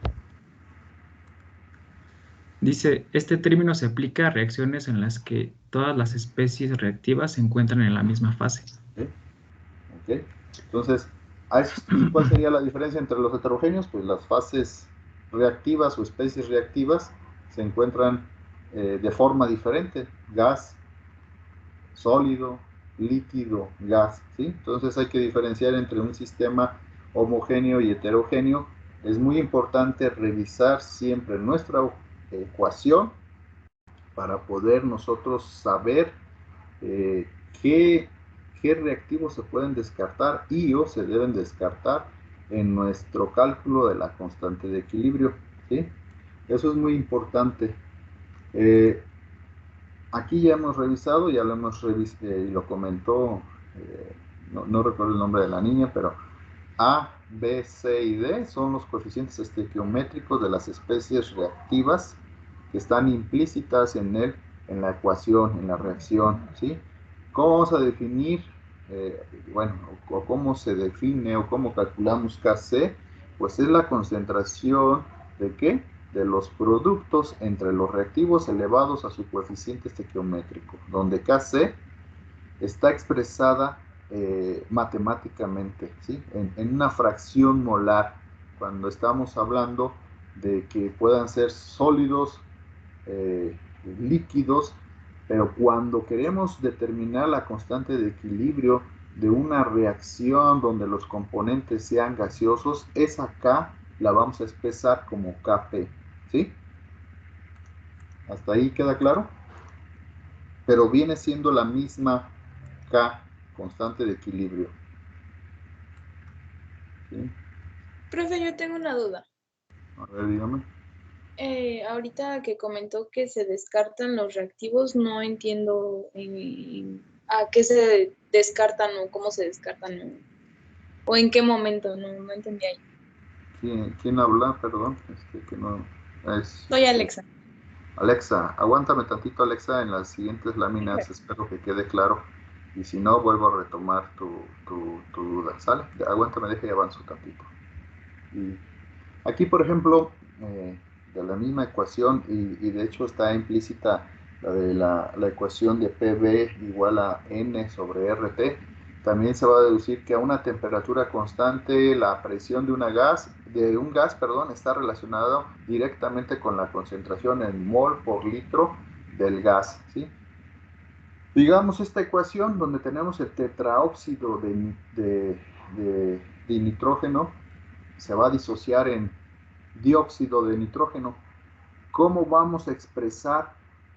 Speaker 7: Dice, este término se aplica a reacciones en las que todas las especies reactivas se encuentran en la misma fase.
Speaker 1: Ok. Entonces, ¿cuál sería la diferencia entre los heterogéneos? Pues las fases reactivas o especies reactivas se encuentran de forma diferente. Gas, sólido, líquido, gas, ¿sí? Entonces hay que diferenciar entre un sistema homogéneo y heterogéneo. Es muy importante revisar siempre nuestra ecuación para poder nosotros saber eh, qué, qué reactivos se pueden descartar y o se deben descartar en nuestro cálculo de la constante de equilibrio, ¿sí? Eso es muy importante. Aquí ya hemos revisado, ya lo hemos revisado y lo comentó, no recuerdo el nombre de la niña, pero A, B, C y D son los coeficientes estequiométricos de las especies reactivas que están implícitas en la ecuación, en la reacción, ¿sí? ¿Cómo vamos a definir, bueno, o cómo se define o cómo calculamos Kc? Pues es la concentración ¿de qué? De los productos entre los reactivos elevados a su coeficiente estequiométrico, donde Kc está expresada matemáticamente, ¿sí? En una fracción molar, cuando estamos hablando de que puedan ser sólidos, líquidos, pero cuando queremos determinar la constante de equilibrio de una reacción donde los componentes sean gaseosos, esa K la vamos a expresar como Kp, ¿sí? ¿Hasta ahí queda claro? Pero viene siendo la misma K, constante de equilibrio. ¿Sí?
Speaker 8: Profe, yo tengo una duda.
Speaker 1: A ver, dígame.
Speaker 8: Ahorita que comentó que se descartan los reactivos, no entiendo a qué se descartan o cómo se descartan o en qué momento, no entendí ahí.
Speaker 1: ¿Quién habla? Perdón, que no es...
Speaker 8: Soy Alexa.
Speaker 1: Alexa, aguántame tantito, Alexa, en las siguientes láminas, espero que quede claro. Y si no, vuelvo a retomar tu duda, ¿sale? Aguántame, deja y avanzo tantito. Y aquí, por ejemplo, de la misma ecuación, y de hecho está implícita la ecuación de PV igual a N sobre RT, también se va a deducir que a una temperatura constante la presión de un gas, está relacionado directamente con la concentración en mol por litro del gas, ¿sí? Digamos esta ecuación donde tenemos el tetraóxido de nitrógeno, se va a disociar en dióxido de nitrógeno. ¿Cómo vamos a expresar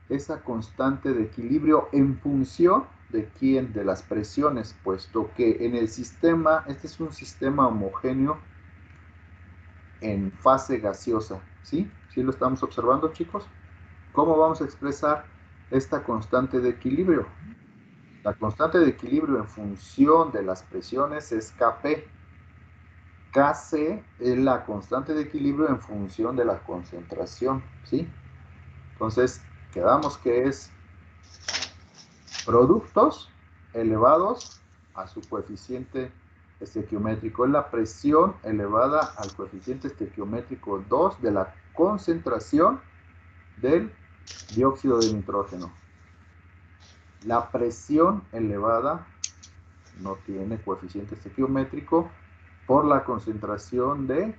Speaker 1: esa constante de equilibrio en función de quién? De las presiones, puesto que en el sistema, este es un sistema homogéneo en fase gaseosa, ¿sí? ¿Sí lo estamos observando, chicos? ¿Cómo vamos a expresar esta constante de equilibrio? La constante de equilibrio en función de las presiones es Kp. Kc es la constante de equilibrio en función de la concentración, ¿sí? Entonces, quedamos que es productos elevados a su coeficiente estequiométrico. Es la presión elevada al coeficiente estequiométrico 2 de la concentración del dióxido de nitrógeno. La presión elevada no tiene coeficiente estequiométrico por la concentración de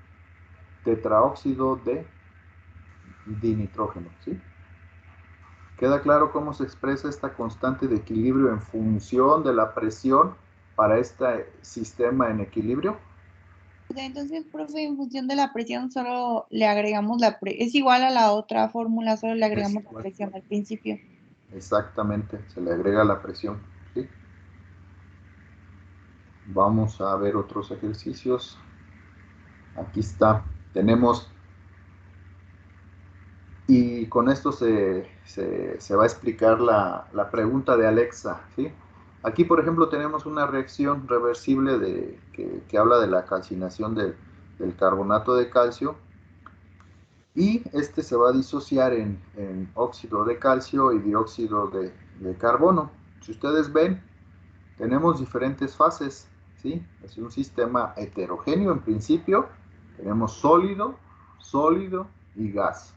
Speaker 1: tetraóxido de dinitrógeno, ¿sí? ¿Queda claro cómo se expresa esta constante de equilibrio en función de la presión para este sistema en equilibrio?
Speaker 9: Entonces, profe, en función de la presión solo le agregamos es igual a la otra fórmula, solo le agregamos la presión al principio.
Speaker 1: Exactamente, se le agrega la presión, ¿sí? Vamos a ver otros ejercicios. Aquí está, tenemos, y con esto se va a explicar la pregunta de Alexa, ¿sí? Aquí, por ejemplo, tenemos una reacción reversible que habla de la calcinación del carbonato de calcio, y este se va a disociar en óxido de calcio y dióxido de carbono. Si ustedes ven, tenemos diferentes fases, ¿sí? Es un sistema heterogéneo en principio. Tenemos sólido, sólido y gas.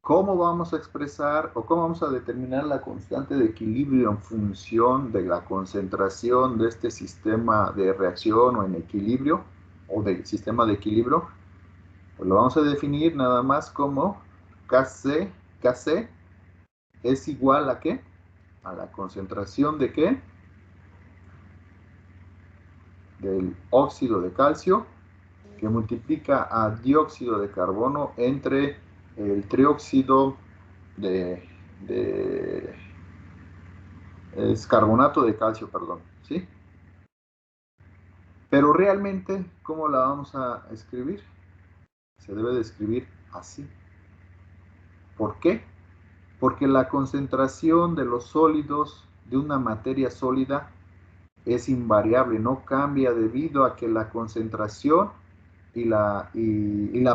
Speaker 1: ¿Cómo vamos a expresar o cómo vamos a determinar la constante de equilibrio en función de la concentración de este sistema de reacción o en equilibrio o del sistema de equilibrio? Pues lo vamos a definir nada más como Kc es igual a ¿qué? A la concentración de ¿qué? Del óxido de calcio, que multiplica a dióxido de carbono entre el trióxido es carbonato de calcio, perdón, ¿sí? Pero realmente, ¿cómo la vamos a escribir? Se debe de escribir así. ¿Por qué? Porque la concentración de los sólidos de una materia sólida es invariable, no cambia debido a que la concentración y la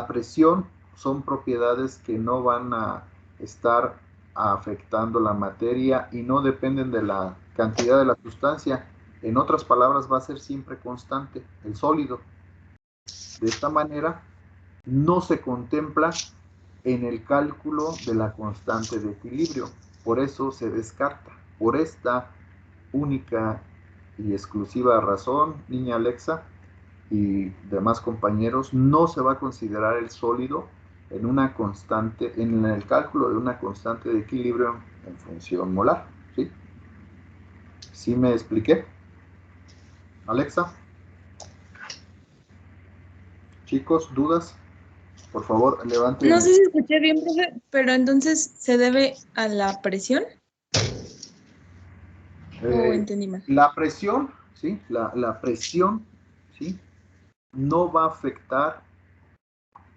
Speaker 1: presión son propiedades que no van a estar afectando la materia y no dependen de la cantidad de la sustancia. En otras palabras, va a ser siempre constante el sólido. De esta manera, no se contempla en el cálculo de la constante de equilibrio. Por eso se descarta. Por esta única y exclusiva razón, niña Alexa y demás compañeros, no se va a considerar el sólido en una constante, en el cálculo de una constante de equilibrio en función molar, ¿sí? ¿Sí me expliqué? Alexa. Chicos, ¿dudas? Por favor, levanten.
Speaker 8: No sé si escuché bien, profe, pero entonces ¿se debe a la presión? ¿O entendí mal?
Speaker 1: La presión, ¿sí? La presión, ¿sí? No va a afectar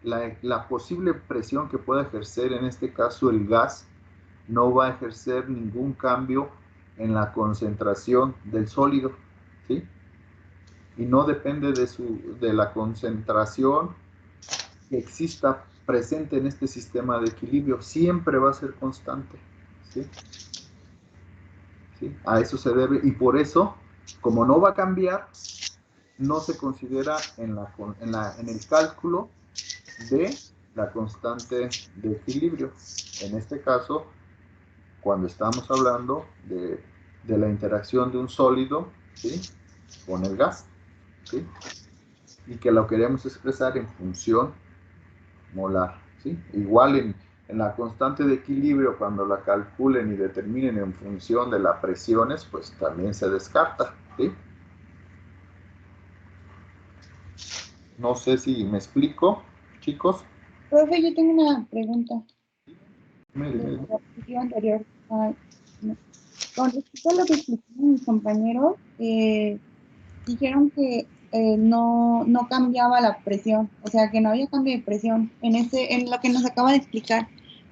Speaker 1: la posible presión que pueda ejercer, en este caso el gas, no va a ejercer ningún cambio en la concentración del sólido, ¿sí? Y no depende de la concentración que exista presente en este sistema de equilibrio, siempre va a ser constante, ¿sí? ¿Sí? A eso se debe, y por eso, como no va a cambiar, no se considera en el cálculo de la constante de equilibrio. En este caso, cuando estamos hablando de la interacción de un sólido, ¿sí?, con el gas, ¿sí?, y que lo queremos expresar en función molar, ¿sí? Igual en la constante de equilibrio, cuando la calculen y determinen en función de las presiones, pues también se descarta, ¿sí? No sé si me explico, chicos.
Speaker 9: Profe, yo tengo una pregunta.
Speaker 1: Dime.
Speaker 9: La anterior. Con respecto a lo que explicaron mis compañeros, dijeron que no cambiaba la presión, o sea que no había cambio de presión en lo que nos acaba de explicar,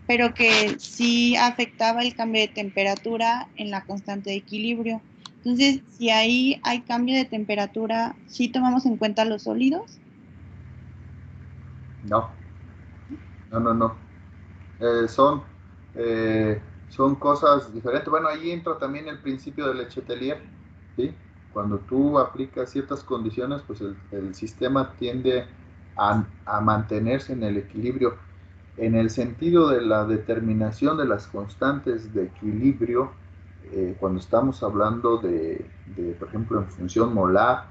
Speaker 9: pero que sí afectaba el cambio de temperatura en la constante de equilibrio. Entonces, si ahí hay cambio de temperatura, ¿sí tomamos en cuenta los sólidos?
Speaker 1: No. Son cosas diferentes. Bueno, ahí entra también el principio del Letelier, ¿sí? Cuando tú aplicas ciertas condiciones, pues el sistema tiende a mantenerse en el equilibrio. En el sentido de la determinación de las constantes de equilibrio, cuando estamos hablando por ejemplo, en función molar,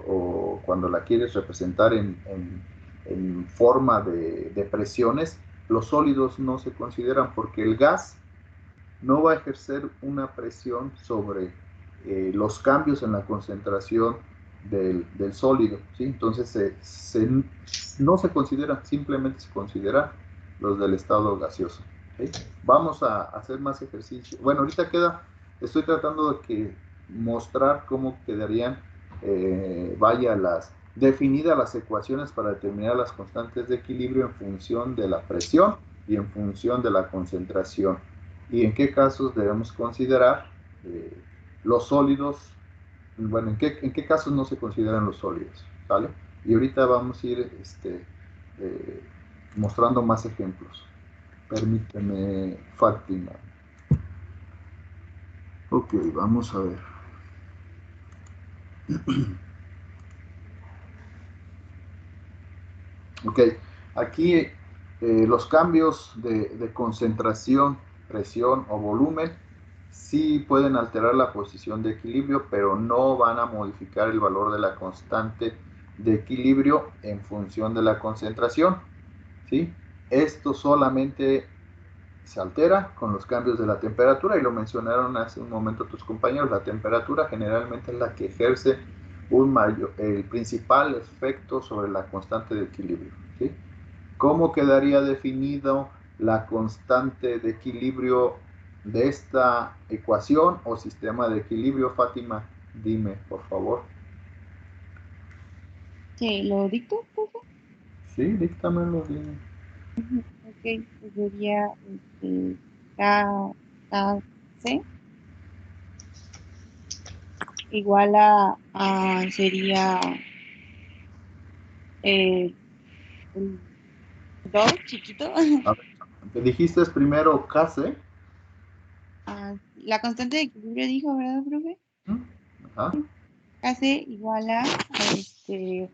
Speaker 1: o cuando la quieres representar en forma de presiones, los sólidos no se consideran porque el gas no va a ejercer una presión sobre los cambios en la concentración del sólido, ¿sí? Entonces no se considera, simplemente se considera los del estado gaseoso, ¿sí? Vamos a hacer más ejercicio. Bueno, ahorita estoy tratando de mostrar cómo quedarían, definidas las ecuaciones para determinar las constantes de equilibrio en función de la presión y en función de la concentración. Y en qué casos debemos considerar los sólidos. Bueno, ¿en qué casos no se consideran los sólidos? ¿Vale? Y ahorita vamos a ir mostrando más ejemplos. Permíteme, Fátima. Ok, vamos a ver. Ok, aquí los cambios de concentración, presión o volumen sí pueden alterar la posición de equilibrio, pero no van a modificar el valor de la constante de equilibrio en función de la concentración, ¿sí? Esto solamente se altera con los cambios de la temperatura, y lo mencionaron hace un momento tus compañeros. La temperatura generalmente es la que ejerce el principal efecto sobre la constante de equilibrio, ¿sí? ¿Cómo quedaría definido la constante de equilibrio de esta ecuación o sistema de equilibrio? Fátima, dime, por favor.
Speaker 9: Sí, ¿lo dicto, profe?
Speaker 1: Sí, díctamelo, dime.
Speaker 9: Ok, pues sería KC igual sería el 2 chiquito.
Speaker 1: A ver, ¿te dijiste primero KC?
Speaker 9: La constante de equilibrio dijo, ¿verdad, profe?
Speaker 1: Ajá.
Speaker 9: KC igual sería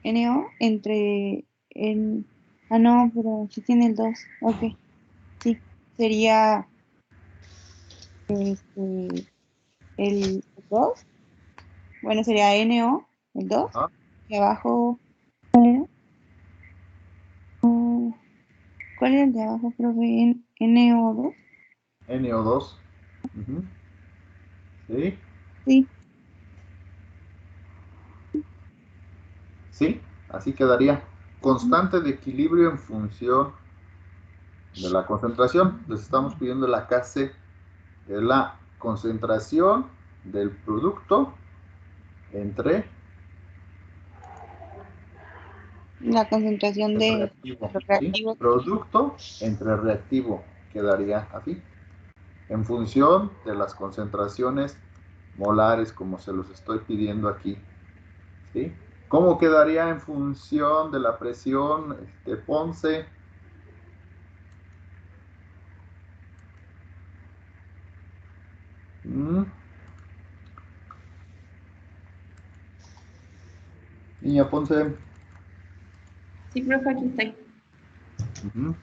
Speaker 9: el NO entre el... Ah, no, pero sí tiene el 2. Ok, sí. Sería el 2. Bueno, sería NO, el 2.
Speaker 1: Ajá.
Speaker 9: Y abajo, ¿cuál era? ¿Cuál era el de abajo, profe? NO2.
Speaker 1: NO2. Uh-huh. ¿Sí?
Speaker 9: Sí.
Speaker 1: Sí, así quedaría. Constante de equilibrio en función de la concentración. Les estamos pidiendo la KC, que es la concentración del producto entre
Speaker 9: La concentración
Speaker 1: el
Speaker 9: de
Speaker 1: reactivo,
Speaker 9: los
Speaker 1: ¿sí?
Speaker 9: reactivos.
Speaker 1: Producto entre reactivo, quedaría así, en función de las concentraciones molares, como se los estoy pidiendo aquí, ¿sí? ¿Cómo quedaría en función de la presión, Ponce? Niña Ponce.
Speaker 8: Sí, profe, aquí estoy.
Speaker 1: Uh-huh.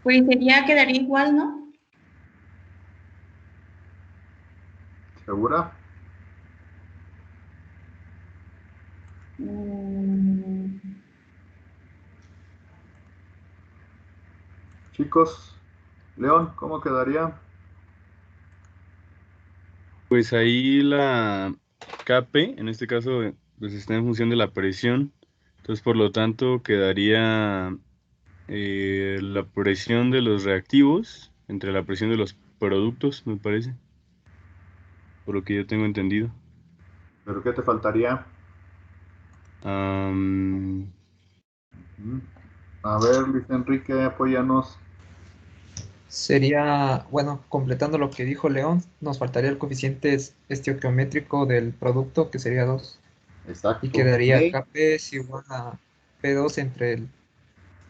Speaker 8: Pues quedaría igual, ¿no?
Speaker 1: ¿Segura? Chicos, León, ¿cómo quedaría?
Speaker 5: Pues ahí la KP, en este caso, pues está en función de la presión. Entonces, por lo tanto, quedaría la presión de los reactivos entre la presión de los productos, me parece, por lo que yo tengo entendido.
Speaker 1: ¿Pero qué te faltaría? A ver, Luis Enrique, apóyanos.
Speaker 10: Sería, bueno, completando lo que dijo León, nos faltaría el coeficiente estequiométrico del producto, que sería 2.
Speaker 1: Exacto.
Speaker 10: Y quedaría
Speaker 1: Ok.
Speaker 10: Kp es igual a P2 entre el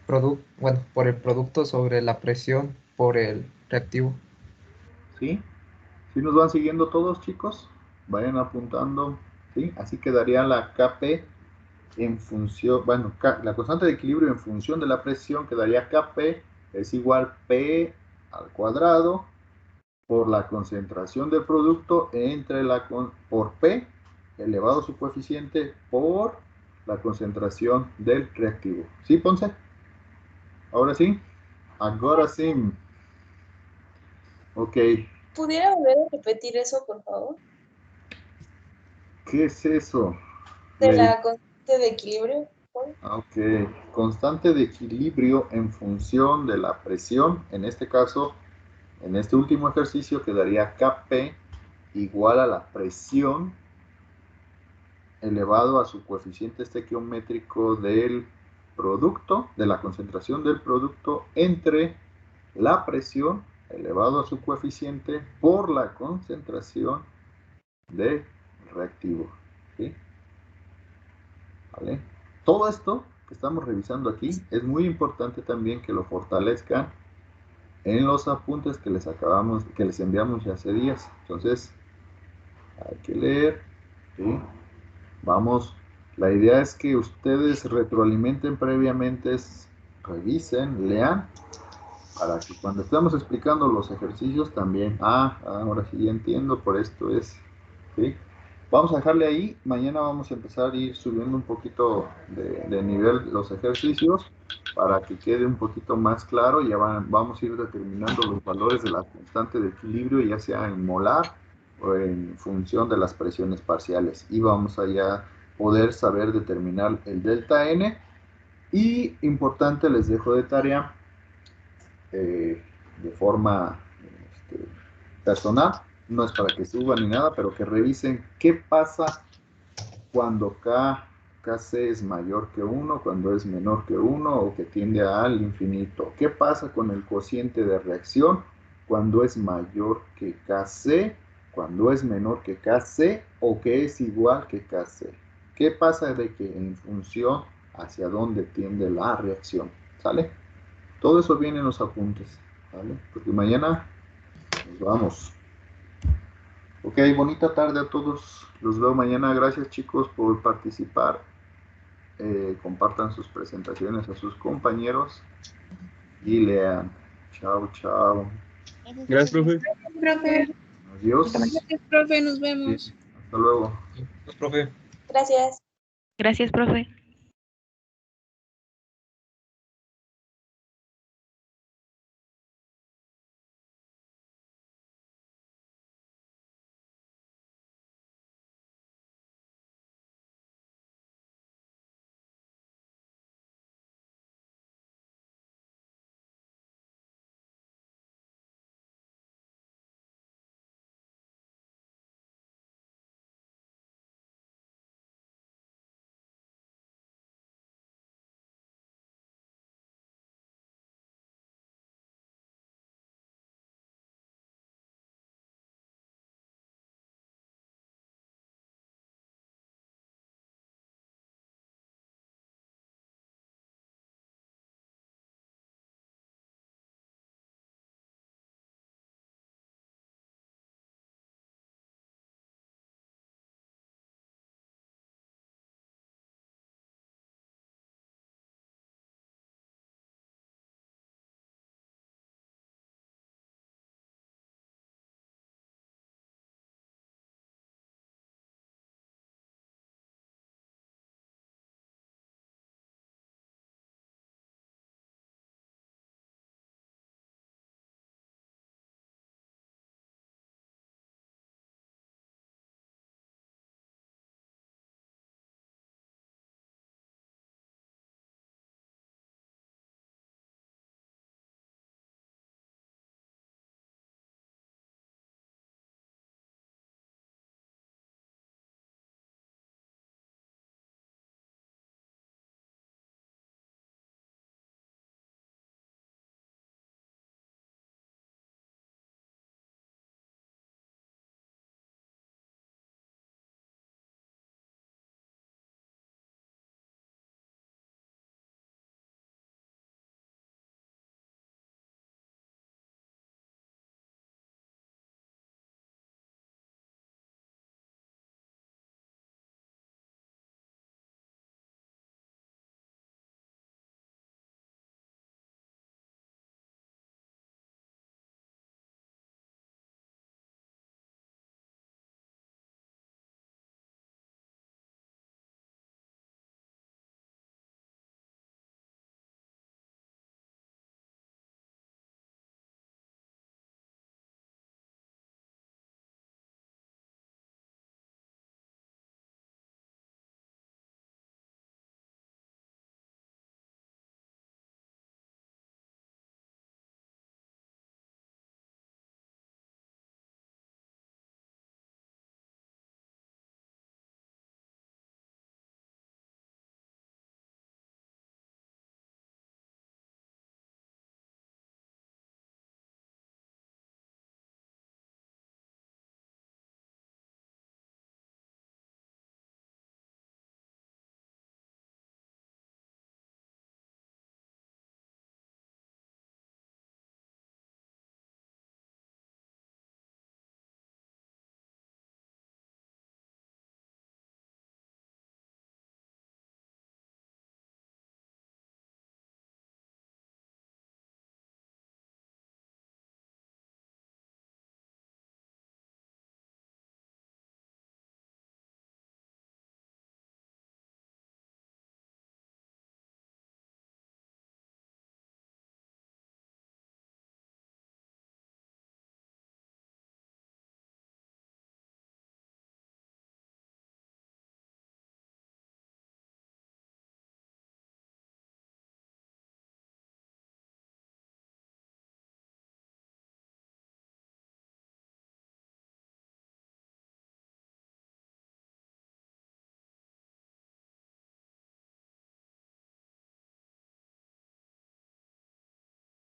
Speaker 10: producto, bueno, por el producto sobre la presión por el reactivo.
Speaker 1: ¿Sí? ¿Sí nos van siguiendo todos, chicos? Vayan apuntando. ¿Sí? Así quedaría la Kp en función, bueno, la constante de equilibrio en función de la presión quedaría Kp es igual P al cuadrado por la concentración del producto entre por P elevado a su coeficiente por la concentración del reactivo. ¿Sí, Ponce? ¿Ahora sí? Ahora sí. Ok.
Speaker 8: ¿Pudiera volver a repetir eso, por favor?
Speaker 1: ¿Qué es eso?
Speaker 8: De la constante de equilibrio.
Speaker 1: Ok. Constante de equilibrio en función de la presión. En este caso, en este último ejercicio quedaría Kp igual a la presión elevado a su coeficiente estequiométrico del producto, de la concentración del producto entre la presión elevado a su coeficiente por la concentración del reactivo. ¿Sí? ¿Vale? Todo esto que estamos revisando aquí es muy importante también que lo fortalezcan en los apuntes que les enviamos ya hace días. Entonces, hay que leer. ¿Sí? Vamos, la idea es que ustedes retroalimenten previamente, revisen, lean, para que cuando estemos explicando los ejercicios también, ahora sí ya entiendo, por esto es, ¿sí? Vamos a dejarle ahí, mañana vamos a empezar a ir subiendo un poquito de nivel los ejercicios para que quede un poquito más claro. Ya vamos a ir determinando los valores de la constante de equilibrio, ya sea en molar o en función de las presiones parciales. Y vamos a ya poder saber determinar el delta N. Y importante, les dejo de tarea de forma personal, no es para que suban ni nada, pero que revisen qué pasa cuando Kc es mayor que 1, cuando es menor que 1 o que tiende al infinito. ¿Qué pasa con el cociente de reacción cuando es mayor que Kc, cuando es menor que Kc o que es igual que Kc? ¿Qué pasa de que en función hacia dónde tiende la reacción? ¿Sale? Todo eso viene en los apuntes, ¿vale? Porque mañana nos vamos. Ok, bonita tarde a todos. Los veo mañana. Gracias, chicos, por participar. Compartan sus presentaciones a sus compañeros y lean. Chao, chao.
Speaker 5: Gracias, profe.
Speaker 9: Profe.
Speaker 1: Adiós.
Speaker 9: Gracias, profe. Nos vemos.
Speaker 1: Hasta luego.
Speaker 10: Profe.
Speaker 4: Gracias.
Speaker 2: Gracias, profe.